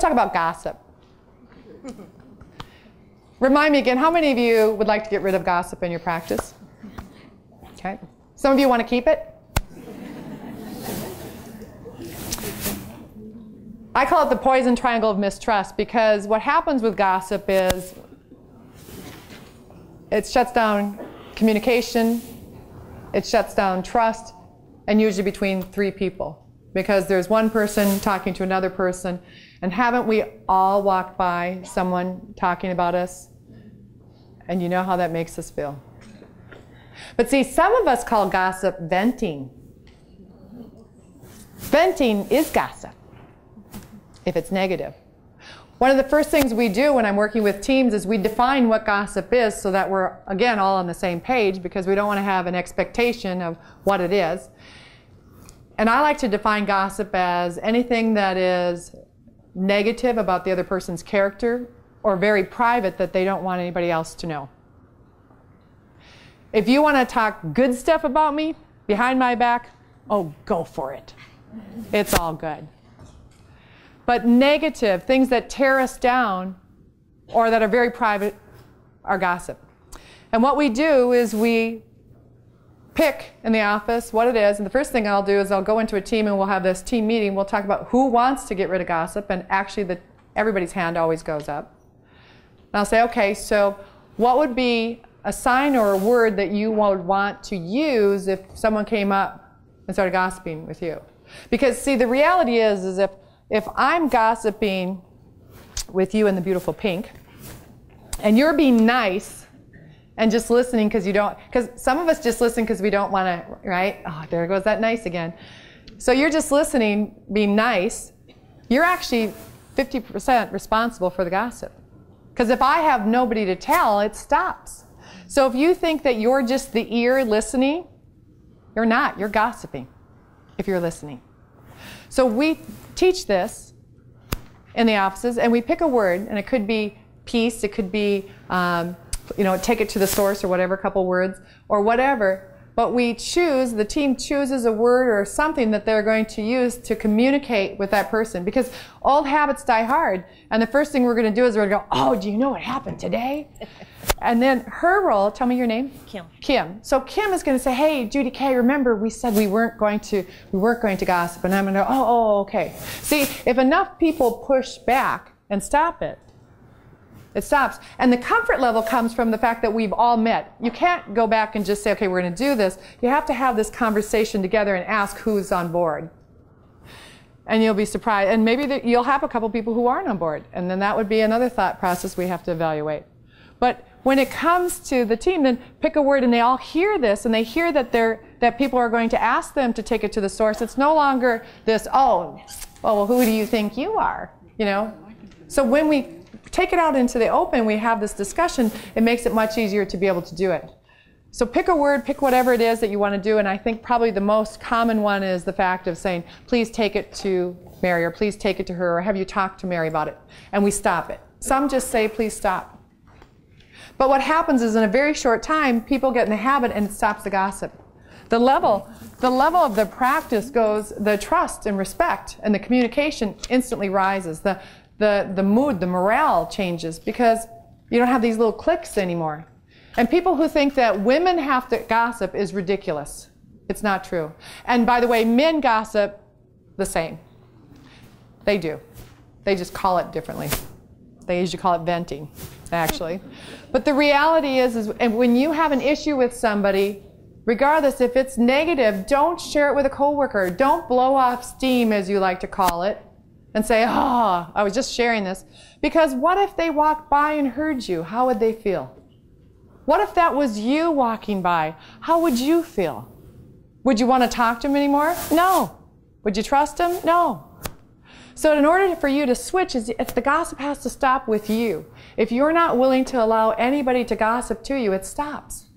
let's talk about gossip. Remind me again, how many of you would like to get rid of gossip in your practice? Okay. Some of you want to keep it? I call it the Poison Triangle of Mistrust, because what happens with gossip is it shuts down communication, it shuts down trust, and usually between three people. Because there's one person talking to another person, and haven't we all walked by someone talking about us? And you know how that makes us feel. But see, some of us call gossip venting. Venting is gossip, if it's negative. One of the first things we do when I'm working with teams is we define what gossip is so that we're, again, all on the same page, because we don't want to have an expectation of what it is. And I like to define gossip as anything that is negative about the other person's character or very private that they don't want anybody else to know. If you want to talk good stuff about me behind my back, oh, go for it. It's all good. But negative, things that tear us down or that are very private, are gossip. And what we do is we pick in the office what it is, and the first thing I'll do is I'll go into a team and we'll have this team meeting. We'll talk about who wants to get rid of gossip, and actually everybody's hand always goes up. And I'll say, okay, so what would be a sign or a word that you would want to use if someone came up and started gossiping with you? Because see, the reality is if I'm gossiping with you in the beautiful pink, and you're being nice and just listening because you don't, because some of us just listen because we don't want to, right? Oh, there goes that nice again. So you're just listening, being nice. You're actually 50% responsible for the gossip. Because if I have nobody to tell, it stops. So if you think that you're just the ear listening, you're not. You're gossiping if you're listening. So we teach this in the offices, and we pick a word, and it could be peace, it could be, take it to the source or whatever, a couple words, or whatever. But we choose, the team chooses a word or something that they're going to use to communicate with that person. Because old habits die hard. And the first thing we're going to do is we're going to go, oh, do you know what happened today? And then her role, tell me your name? Kim. Kim. So Kim is going to say, hey, Judy K, remember we said we weren't going to gossip. And I'm going to go, oh, okay. See, if enough people push back and stop it, it stops. And the comfort level comes from the fact that we've all met. You can't go back and just say, okay, we're going to do this. You have to have this conversation together and ask who's on board. And you'll be surprised. And maybe you'll have a couple people who aren't on board. And then that would be another thought process we have to evaluate. But when it comes to the team, then pick a word, and they all hear this, and they hear that people are going to ask them to take it to the source. It's no longer this, oh, well, who do you think you are? You know? So when we take it out into the open, we have this discussion, it makes it much easier to be able to do it. So pick a word, pick whatever it is that you want to do, and I think probably the most common one is the fact of saying, please take it to Mary, or please take it to her, or have you talked to Mary about it? And we stop it. Some just say, please stop. But what happens is in a very short time, people get in the habit and it stops the gossip. The level of the practice goes, the trust and respect and the communication instantly rises. The mood, the morale changes because you don't have these little cliques anymore. And people who think that women have to gossip is ridiculous. It's not true. And by the way, men gossip the same. They do. They just call it differently. They usually call it venting, actually. But the reality is and when you have an issue with somebody, regardless if it's negative, don't share it with a coworker. Don't blow off steam, as you like to call it, and say, oh, I was just sharing this. Because what if they walked by and heard you? How would they feel? What if that was you walking by? How would you feel? Would you want to talk to him anymore? No. Would you trust him? No. So in order for you to switch, if the gossip has to stop with you. If you're not willing to allow anybody to gossip to you, it stops.